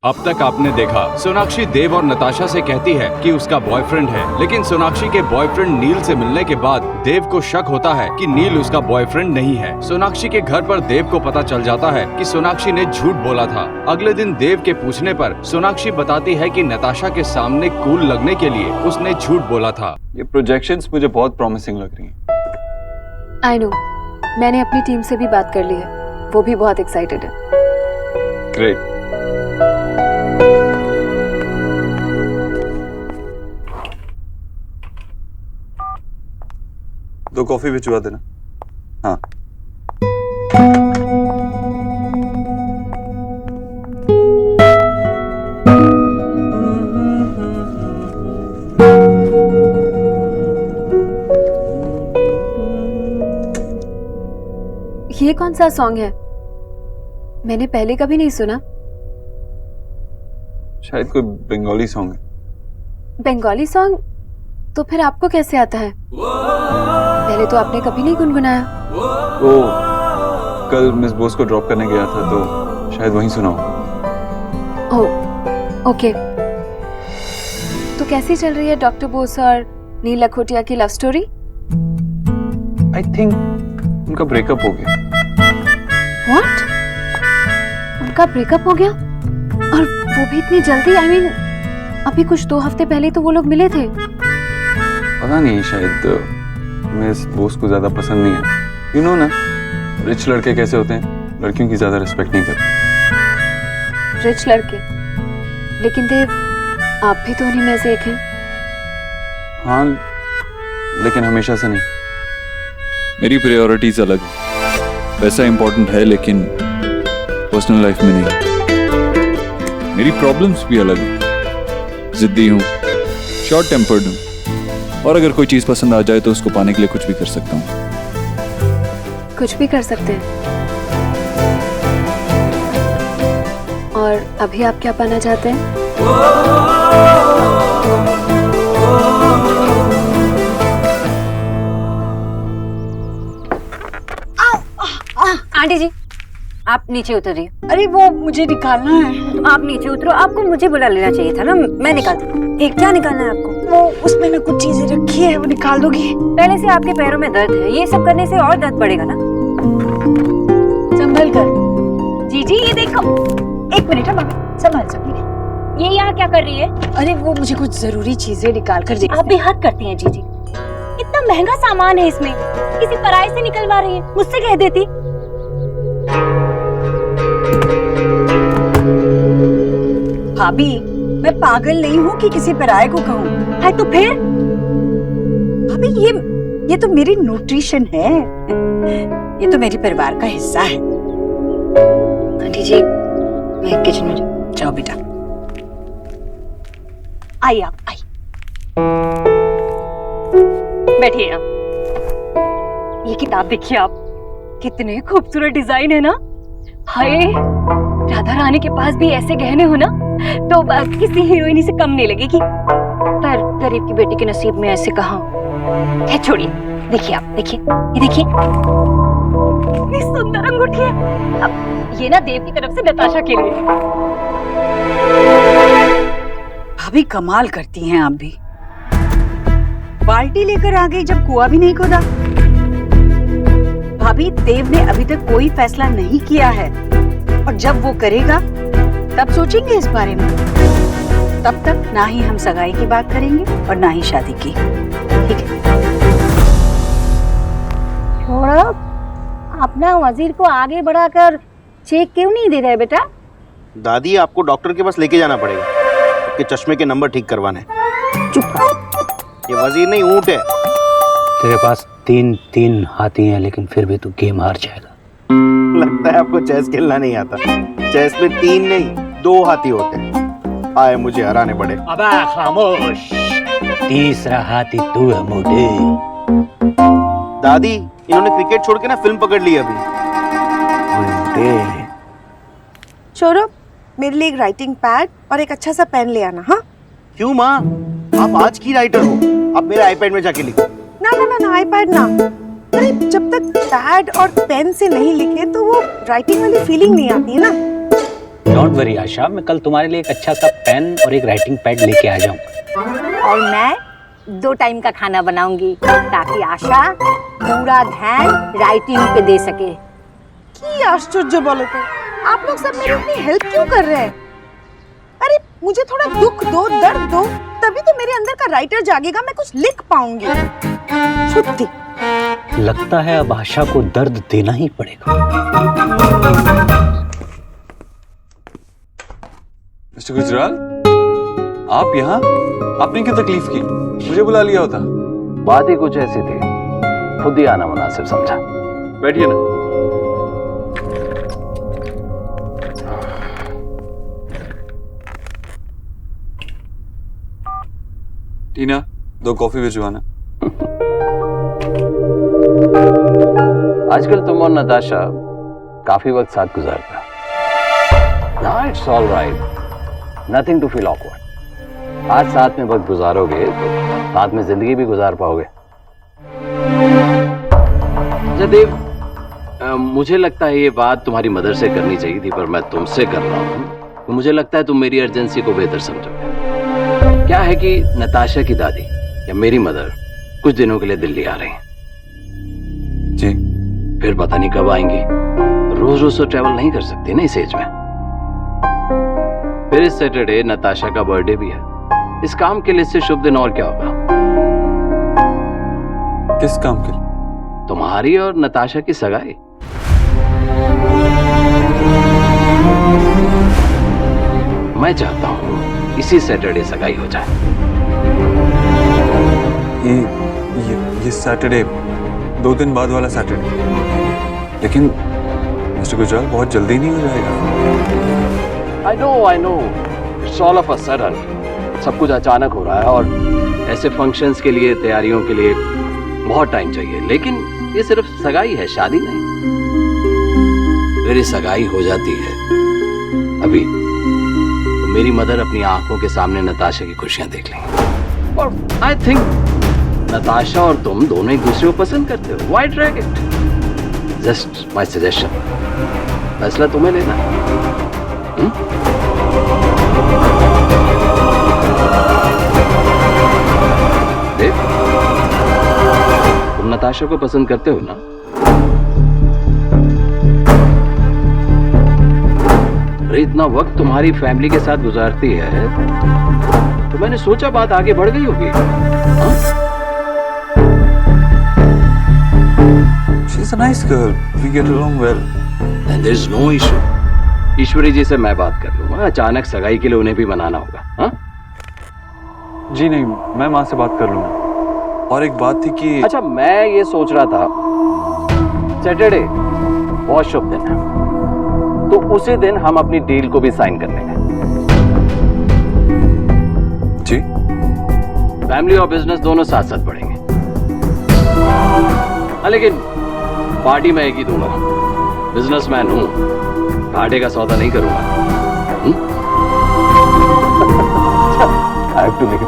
अब तक आपने देखा सोनाक्षी देव और नताशा से कहती है कि उसका बॉयफ्रेंड है, लेकिन सोनाक्षी के बॉयफ्रेंड नील से मिलने के बाद देव को शक होता है कि नील उसका बॉयफ्रेंड नहीं है। सोनाक्षी के घर पर देव को पता चल जाता है कि सोनाक्षी ने झूठ बोला था। अगले दिन देव के पूछने पर सोनाक्षी बताती है कि नताशा के सामने कूल लगने के लिए उसने झूठ बोला था। ये प्रोजेक्शंस मुझे बहुत प्रॉमिसिंग लग रही हैं। आई नो, मैंने अपनी टीम से भी बात कर ली है, वो भी बहुत एक्साइटेड है। ग्रेट। दो कॉफी भिजवा देना। हाँ। ये कौन सा सॉन्ग है? मैंने पहले कभी नहीं सुना। शायद कोई बंगाली सॉन्ग है। बंगाली सॉन्ग? तो फिर आपको कैसे आता है? पहले तो आपने कभी नहीं गुनगुनाया। वो कल मिस बोस को ड्रॉप करने गया था तो शायद वहीं सुना हो। ओह, ओके। तो कैसी चल रही है डॉक्टर बोस और नील लखोटिया की लव स्टोरी? आई थिंक उनका ब्रेकअप हो गया। व्हाट? उनका ब्रेकअप हो गया? और वो भी इतनी जल्दी? आई मीन, अभी कुछ 2 हफ्ते पहले तो वो लोग मिले थे। पता नहीं, शायद मिस बोस को ज्यादा पसंद नहीं है। यू नो ना, रिच लड़के कैसे होते हैं, लड़कियों की ज्यादा रिस्पेक्ट नहीं करते। रिच लड़के? लेकिन देव, आप भी तो उन्हीं में से एक हैं। हाँ, लेकिन हमेशा से नहीं। मेरी प्रायोरिटीज अलग है। पैसा इंपॉर्टेंट है लेकिन पर्सनल लाइफ में नहीं। मेरी प्रॉब्लम्स भी अलग हैं। जिद्दी हूँ, शॉर्ट टेम्पर्ड हूँ, और अगर कोई चीज पसंद आ जाए तो उसको पाने के लिए कुछ भी कर सकता हूँ। कुछ भी कर सकते हैं। और अभी आप क्या पाना चाहते हैं? आंटी जी, आप नीचे उतरिए। अरे वो मुझे निकालना है। तो आप नीचे उतरो, आपको मुझे बुला लेना चाहिए था ना, मैं निकालती हूँ। एक क्या निकालना है आपको? वो उसमें ना कुछ चीजें रखी है, वो निकाल दोगी? पहले से आपके पैरों में दर्द है, ये सब करने से और दर्द बढ़ेगा ना। संभल कर। जीजी ये देखो। एक मिनट है मम्मी, संभाल सकती। ये यहाँ क्या कर रही है? अरे वो मुझे कुछ जरूरी चीजें निकाल कर दे। आप भी हद करती हैं जीजी। इतना महंगा सामान है इसमें, किसी पराये से निकलवा रही है, मुझसे कह देती। भाभी, मैं पागल नहीं हूँ कि किसी पराये को कहूँ। है तो फिर? भाभी ये तो मेरी न्यूट्रिशन है। ये तो मेरे परिवार का हिस्सा है। आंटी जी, मैं किचन में जाओ बेटा। आई आप आई, बैठिए आप। ये किताब देखिए आप, कितने खूबसूरत डिजाइन है ना। हाय, राधा रानी के पास भी ऐसे गहने हो ना तो किसी हीरोइनी से कम नहीं लगेगी। पर गरीब की बेटी के नसीब में ऐसे कहाँ। है छोड़िए, देखिए आप, देखिए ये देखिए, इतनी सुंदर अंगूठी है। अब ये ना देव की तरफ से नताशा के लिए। भाभी कमाल करती हैं आप भी। बाल्टी लेकर आ गई जब कुआं भी नहीं खोदा। भाभी, देव ने अभी तक कोई फैसला नहीं किया है, और जब वो करेगा तब सोचेंगे इस बारे में। तब तक ना ही हम सगाई की बात करेंगे और ना ही शादी की। ठीक है? छोड़ो, अपना वजीर को आगे बढ़ाकर चेक क्यों नहीं दे रहे बेटा? दादी, आपको डॉक्टर के पास लेके जाना पड़ेगा, आपके चश्मे के नंबर ठीक करवाने। चुप रहो। ये वजीर नहीं, ऊंट है। तेरे पास 3 हाथी हैं, लेकिन फिर भी तू गेम हार जाएगा। लगता है आपको चेस खेलना नहीं आता। चेस में 3 नहीं 2 हाथी होते हैं। आए मुझे हराने पड़े। अबे खामोश, तीसरा हाथी तू है मोटे। दादी, इन्होंने क्रिकेट छोड़ के ना फिल्म पकड़ ली अभी। सौरभ, मेरे लिए एक राइटिंग पैड और एक अच्छा सा पेन ले आना। हाँ? क्यों माँ, आप आज की राइटर हो, आप मेरे आईपैड में जाके लिखो। ना ना ना ना, आईपैड ना। अरे जब तक पैड और पेन से नहीं लिखे तो वो राइटिंग वाली फीलिंग नहीं आती है ना। डोंट वरी आशा, मैं कल तुम्हारे लिए एक अच्छा सा पेन और एक राइटिंग पैड लेके आ जाऊंगा। और मैं 2 टाइम का खाना बनाऊंगी ताकि आशा पूरा ध्यान राइटिंग पे दे सके। की आश्चर्य बोले तो आप लोग सब मेरी इतनी हेल्प क्यों कर रहे हैं? अरे मुझे थोड़ा दुख दो, दर्द दो, तभी तो मेरे अंदर का राइटर जागेगा, मैं कुछ लिख पाऊंगी। छुट्टी। लगता है अब आशा को दर्द देना ही पड़ेगा। मिस्टर गुजराल, आप यहाँ? आपने क्या तकलीफ की? मुझे बुला लिया होता। बात ही कुछ ऐसी थी, खुद ही आना मुनासिब समझा। बैठिए ना। टीना, 2 कॉफी भिजवाना। आजकल तुम और नताशा काफी वक्त साथ गुजारते हो। ना, it's all right, nothing to feel awkward. आज साथ में वक्त गुजारोगे तो साथ में जिंदगी भी गुजार पाओगे। जयदेव, मुझे लगता है ये बात तुम्हारी मदर से करनी चाहिए थी, पर मैं तुमसे कर रहा हूँ। तो मुझे लगता है तुम मेरी अर्जेंसी को बेहतर समझोगे। क्या है कि नताशा की दादी या मेरी मदर कुछ दिनों के लिए दिल्ली आ रही हैं। जी। फिर पता नहीं कब आएंगी। रोज रोज तो ट्रैवल नहीं कर सकती ना इस एज में। फिर इस सैटरडे नताशा का बर्थडे भी है। इस काम के लिए इससे शुभ दिन और क्या होगा? किस काम के लिए? तुम्हारी और नताशा की सगाई। मैं चाहता हूं इसी सैटरडे सगाई हो जाए। ये सैटरडे, 2 दिन बाद वाला सैटरडे। लेकिन मिस्टर गुजराल, बहुत जल्दी नहीं हो जाएगा? I know, it's all of a sudden. सब कुछ अचानक हो रहा है और ऐसे फंक्शंस के लिए, तैयारियों के लिए बहुत टाइम चाहिए। लेकिन ये सिर्फ सगाई है, शादी नहीं। मेरी सगाई हो जाती है अभी, तो मेरी मदर अपनी आंखों के सामने नताशा की खुशियां देख लेंगी। और आई थिंक नताशा और तुम दोनों एक दूसरे को पसंद करते हो। Why drag it? Just my suggestion. फैसला तुम्हें लेना है। देख, तुम नताशा को पसंद करते हो ना? अरे इतना वक्त तुम्हारी फैमिली के साथ गुजारती है तो मैंने सोचा बात आगे बढ़ गई होगी। She's a nice girl. We get along well. And there's no issue. ईश्वरी जी से मैं बात कर लूंगा। अचानक सगाई के लिए उन्हें भी मनाना होगा। हाँ? जी नहीं, मैं माँ से बात कर लूंगा। और एक बात थी कि अच्छा, मैं ये सोच रहा था सैटरडे बहुत शुभ दिन है, तो उसी दिन हम अपनी डील को भी साइन कर लेंगे। जी। फैमिली और बिजनेस दोनों साथ साथ बढ़ेंगे। हाँ, लेकिन पार्टी मैं एक ही दूंगा। बिजनेसमैन हूं, घाटे का सौदा नहीं करूंगा। I have to leave.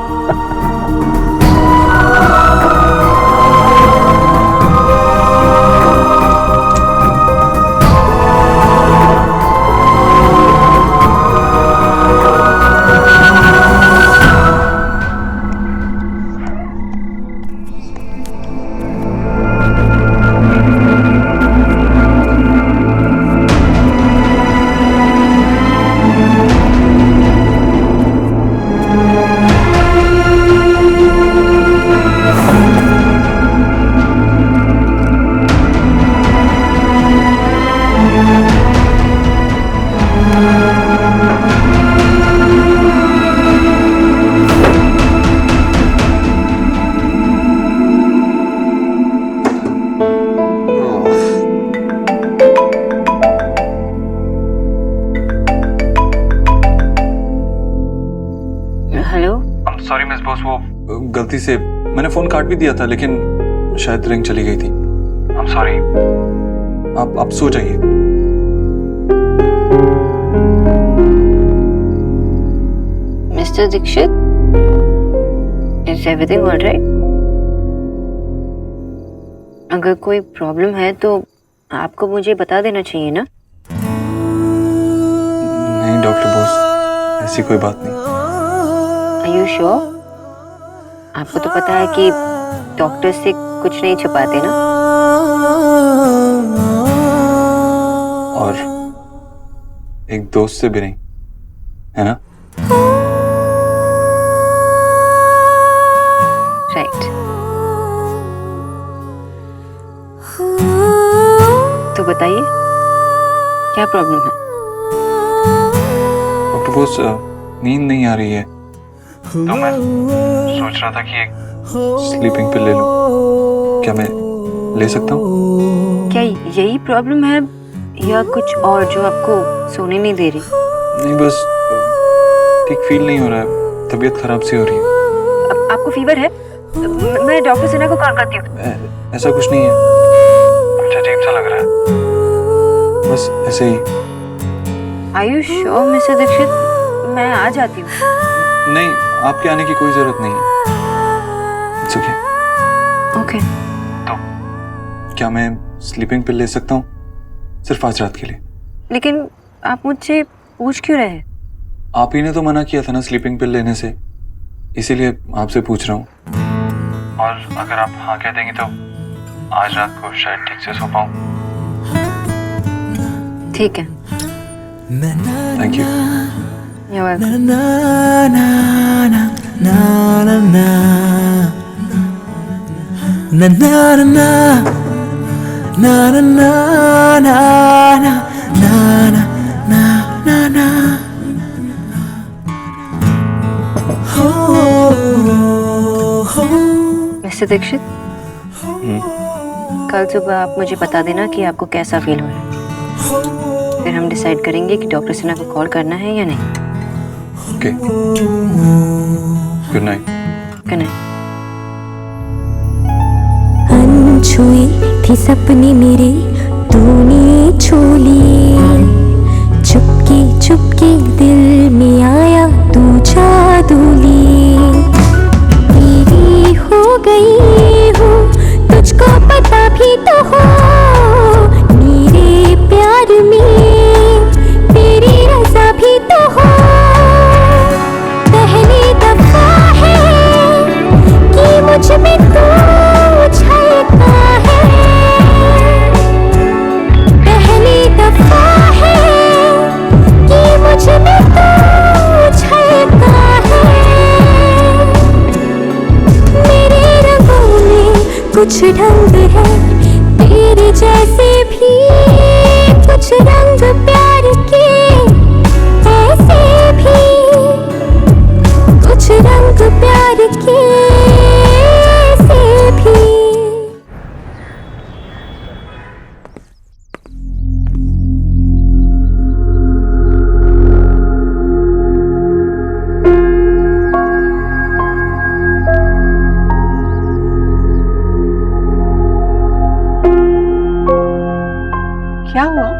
Sorry miss boss, वो गलती से मैंने फोन काट भी दिया था, लेकिन शायद रिंग चली गई थी। I am sorry. आप सो जाइए। Mister Dikshit, is everything alright? अगर कोई प्रॉब्लम है तो आपको मुझे बता देना चाहिए ना? नहीं डॉक्टर बोस, ऐसी कोई बात नहीं। Are you sure? आपको तो पता है कि डॉक्टर से कुछ नहीं छुपाते ना। और एक दोस्त से भी नहीं, है ना? राइट। तो बताइए क्या प्रॉब्लम है? डॉक्टर बोस, नींद नहीं आ रही है, तो मैं सोच रहा था कि एक स्लीपिंग पिल ले लूं। क्या मैं ले सकता हूँ? क्या यही प्रॉब्लम है या कुछ और जो आपको सोने नहीं दे रही? नहीं, बस ठीक फील नहीं हो रहा है, तबीयत खराब सी हो रही है। आपको फीवर है? मैं डॉक्टर सिन्हा को कॉल करती हूँ। ऐसा कुछ नहीं है, कुछ अजीब सा लग रहा है, बस ऐसे ही। Are you sure, mister Dikshit? मैं आ जाती हूँ। नहीं, आपके आने की कोई जरूरत नहीं है। It's okay. ओके। तो क्या मैं स्लीपिंग पिल ले सकता हूँ सिर्फ आज रात के लिए? लेकिन आप मुझसे पूछ क्यों रहे हैं? आप ही ने तो मना किया था ना स्लीपिंग पिल लेने से, इसीलिए आपसे पूछ रहा हूँ। और अगर आप हाँ कह देंगे तो आज रात को शायद ठीक से सो पाऊँ। ठीक है। Thank you. You're welcome. Mister Dikshit, कल सुबह आप मुझे बता देना कि आपको कैसा फील हो रहा है, फिर हम डिसाइड करेंगे कि डॉक्टर सिन्हा को कॉल करना है या नहीं। Okay, good night. Good night. अनछुई थी सपने मेरे, तूने छू लिए, चुपके चुपके दिल में आया तू जादू लिए, तेरी हो गई हूँ तुझको पता भी तो हो, मेरे प्यार में तेरी रज़ा भी तो हो, पहली दफा है कि मुझ में तू छलका है, पहली दफा है कि मुझ में तू छलका है, मेरे रंगों में कुछ ढंग है तेरे जैसे भी, कुछ रंग प्यार के ऐसे भी, कुछ रंग प्यार के ऐसे भी। क्या हुआ?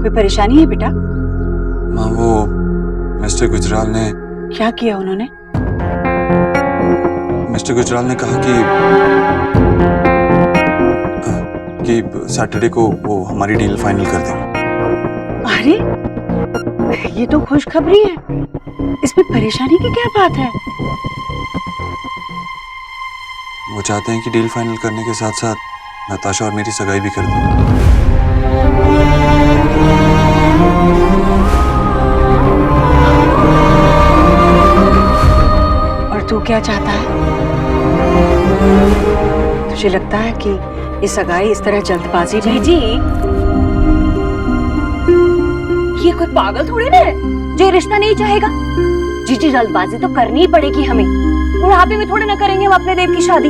कोई परेशानी है बेटा? माँ, वो मिस्टर गुजराल ने क्या किया उन्होंने? मिस्टर गुजराल ने कहा कि सैटरडे को वो हमारी डील फाइनल कर देंगे। अरे ये तो खुशखबरी है, इसमें परेशानी की क्या बात है? वो चाहते हैं कि डील फाइनल करने के साथ साथ नताशा और मेरी सगाई भी कर दें। और तू क्या चाहता है? तुझे लगता है कि ये सगाई इस तरह जल्दबाजी में? जी ये कोई पागल थोड़ी ना है जो ये रिश्ता नहीं चाहेगा। जी जल्दबाजी तो करनी ही पड़ेगी हमें, बुढ़ापे में थोड़े ना करेंगे हम अपने देव की शादी।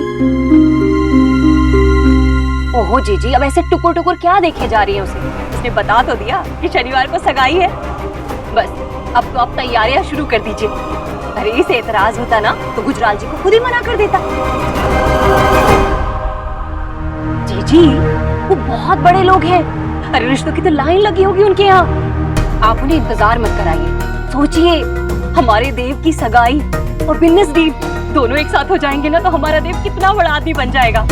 ओहो जीजी, अब ऐसे टुकुर टुकुर क्या देखे जा रही है उसे? उसने बता तो दिया कि शनिवार को सगाई है, बस अब तो आप तैयारियां शुरू कर दीजिए। अरे इसे एतराज होता ना तो गुजराल जी को खुद ही मना कर देता। जीजी वो बहुत बड़े लोग हैं, अरे रिश्तों की तो लाइन लगी होगी उनके यहाँ। आप उन्हें इंतजार मत कराइए, सोचिए हमारे देव की सगाई और बिजनेस डील दोनों एक साथ हो जाएंगे ना तो हमारा देव कितना बड़ा आदमी बन जाएगा।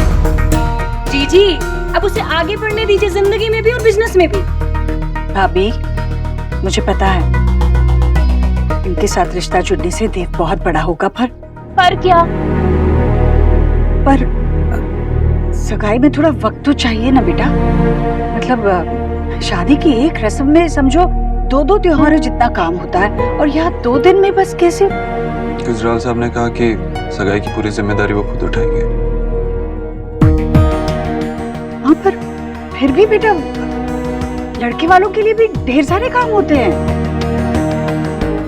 जी अब उसे आगे बढ़ने दीजिए जिंदगी में भी और बिजनेस में भी। भाभी मुझे पता है इनके साथ रिश्ता जुड़ने से देव बहुत बड़ा होगा, पर क्या? पर सगाई में थोड़ा वक्त तो चाहिए ना बेटा। मतलब शादी की एक रस्म में समझो 2 त्योहारों जितना काम होता है, और यहाँ 2 दिन में बस कैसे? गुजराल साहब ने कहा कि सगाई की पूरी जिम्मेदारी वो खुद उठाएंगे। हाँ, पर फिर भी बेटा लड़के वालों के लिए भी ढेर सारे काम होते हैं।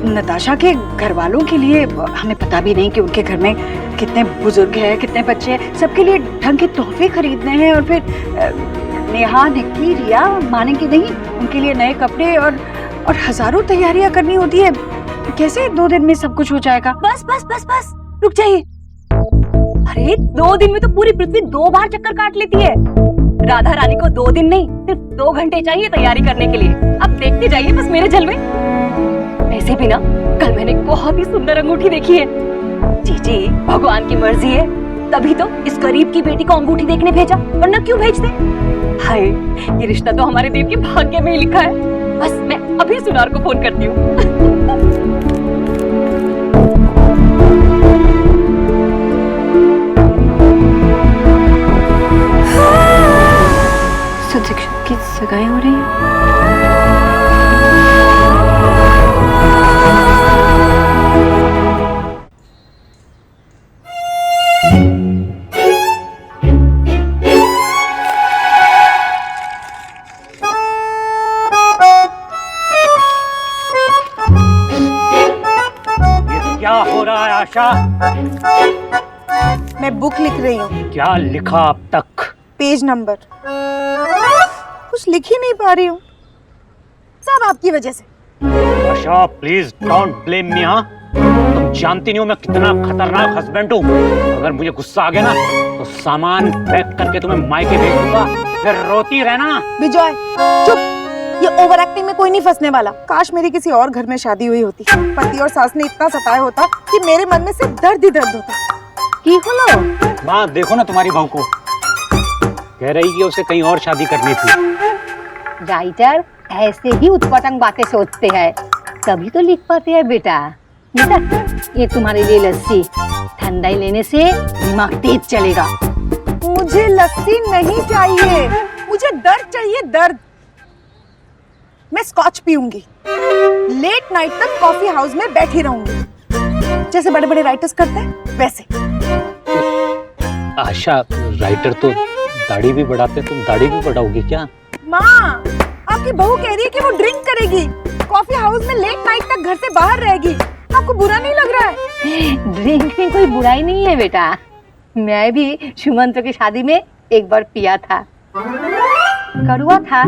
नताशा के घर वालों के लिए हमें पता भी नहीं कि उनके घर में कितने बुजुर्ग हैं, कितने बच्चे हैं, सबके लिए ढंग के तोहफे खरीदने हैं, और फिर नेहा, निक्की, रिया मानेंगे नहीं, उनके लिए नए कपड़े और हजारों तैयारियां करनी होती है। कैसे 2 दिन में सब कुछ हो जाएगा? बस बस बस बस, रुक जाइए। अरे 2 दिन में तो पूरी पृथ्वी 2 बार चक्कर काट लेती है। राधा रानी को 2 दिन नहीं, सिर्फ 2 घंटे चाहिए तैयारी करने के लिए। अब देखते जाइए बस मेरे जलवे। ऐसे भी ना, कल मैंने एक बहुत ही सुंदर अंगूठी देखी है। जी भगवान की मर्जी है, तभी तो इस गरीब की बेटी को अंगूठी देखने भेजा, वरना क्यों भेजते? हाय, ये रिश्ता तो हमारे देव के भाग्य में ही लिखा है। बस मैं अभी सुनार को फोन करती हूँ। दीक्षित की सगाई हो रही है। क्या हो रहा है आशा? मैं बुक लिख रही हूँ। क्या लिखा अब तक? Page number. कुछ लिख ही नहीं पा रही हूँ, सब आपकी वजह से। आशा प्लीज डोंट ब्लेम मी। हाँ, तुम जानती नहीं हो मैं कितना खतरनाक हस्बैंड हूँ। अगर मुझे गुस्सा आ गया ना तो सामान पैक करके तुम्हें मायके भेज दूंगा, फिर रोती रहना। विजय चुप, ये ओवर एक्टिंग में कोई नहीं फंसने वाला। काश मेरी किसी और घर में शादी हुई होती, पति और सास ने इतना सताया होता कि मेरे मन में सिर्फ दर्द ही दर्द होता। की होलो? माँ देखो ना तुम्हारी बहू को, कह रही कि उसे कहीं और शादी करनी थी। राइटर ऐसे ही उत्पटंग बातें सोचते हैं, तभी तो लिख पाते हैं बेटा। बेटा ये तुम्हारे लिए लस्सी, ठंडाई लेने से दिमाग तेज चलेगा। मुझे लस्सी नहीं चाहिए, मुझे दर्द चाहिए, दर्द। मैं स्कॉच पीऊंगी, लेट नाइट तक कॉफी हाउस में बैठी रहूंगी, जैसे बड़े बड़े राइटर्स करते हैं वैसे। आशा राइटर तो दाढ़ी भी बढ़ाते, तुम दाढ़ी भी बढ़ाओगी क्या? माँ, आपकी बहू कह रही है कि वो ड्रिंक करेगी, कॉफी हाउस में लेट नाइट तक घर से बाहर रहेगी। आपको बुरा नहीं लग रहा है? ड्रिंक में कोई बुराई नहीं है बेटा। मैं भी सुमंत की शादी में एक बार पिया था, कड़वा था,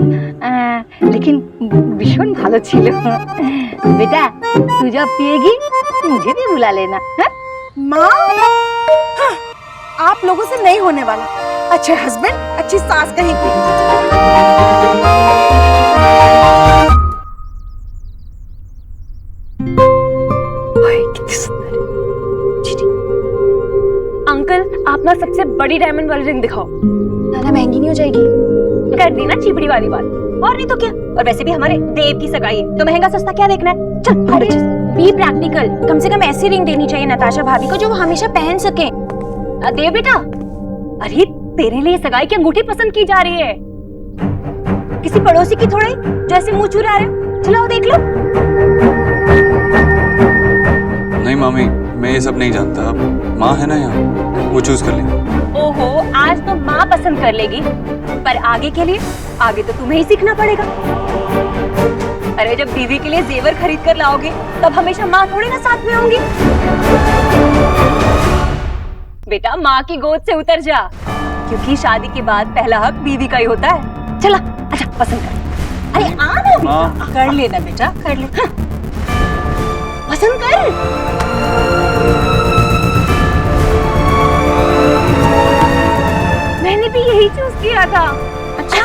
लेकिन भीषण भालो छिलो। बेटा तू जब पिएगी मुझे भी बुला लेना। माँ, आप लोगों से नहीं होने वाला। अच्छे हस्बैंड, अच्छी सास कहीं की। कितनी सुंदर है। अंकल आप ना सबसे बड़ी डायमंड वाली रिंग दिखाओ। नाना महंगी नहीं हो जाएगी? कर दी ना चिपड़ी वाली बात, और नहीं तो क्या। और वैसे भी हमारे देव की सगाई है, तो महंगा सस्ता क्या देखना है। चल बी प्रैक्टिकल, कम से कम ऐसी रिंग देनी चाहिए नताशा भाभी को जो वो हमेशा पहन सके। देव बेटा, अरे तेरे लिए सगाई की अंगूठी पसंद की जा रही है, किसी पड़ोसी की थोड़ी जो ऐसे मुंह चुरा रहे। चलाओ देख लो। नहीं मामी, मैं ये सब नहीं जानता। अब माँ है ना यहाँ, वो चूज कर लेंगे। ओहो, आज तो माँ पसंद कर लेगी, पर आगे के लिए आगे तो तुम्हें ही सीखना पड़ेगा। अरे जब बीवी के लिए जेवर खरीद कर लाओगे तब हमेशा माँ थोड़ी ना साथ में होंगी। बेटा माँ की गोद से उतर जा, क्योंकि शादी के बाद पहला हक बीवी का ही होता है। चला अच्छा पसंद कर। अरे आ ना, कर लेना बेटा, कर ले। हाँ। पसंद कर। मैंने भी यही चूज किया था। अच्छा,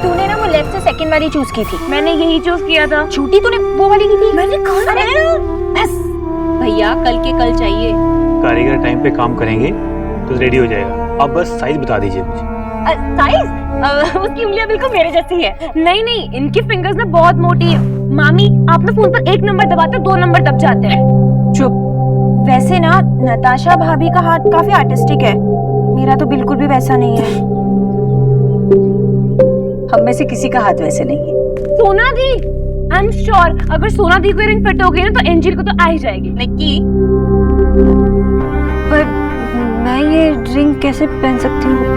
तूने ना वो लेफ्ट से सेकंड वाली चूज की थी। मैंने यही चूज किया था। छूटी तूने वो वाली की थी। मैंने कहा बस भैया कल के कल चाहिए। कारीगर टाइम पे काम करेंगे तो रेडी हो जाएगा। अब बस साइज बता दीजिए मुझे। साइज? उसकी उंगलियां बिल्कुल मेरे जैसी है। नहीं नहीं, इनकी फिंगर्स ना बहुत मोटी है, मामी आप ना फोन पर 1 नंबर दबाते हो 2 नंबर दब जाते हैं। चुप। वैसे ना नताशा भाभी का हाथ काफी आर्टिस्टिक है, मेरा तो बिल्कुल भी वैसा नहीं है। हम में से किसी का हाथ वैसे नहीं है। सोना दी, आई एम श्योर अगर सोना दी को रिंग फिट हो गई ना तो एंजिल को तो आ ही जाएगी। निक्की, पर मैं ये रिंग कैसे पहन सकती हूँ?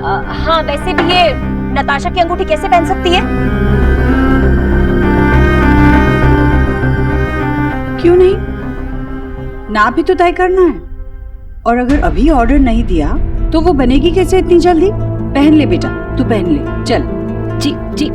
हाँ वैसे भी ये नताशा की अंगूठी कैसे पहन सकती है? क्यों नहीं? ना भी तो तय करना है। और अगर अभी ऑर्डर नहीं दिया तो वो बनेगी कैसे इतनी जल्दी? पहन ले बेटा, तू पहन ले, चल। जी जी।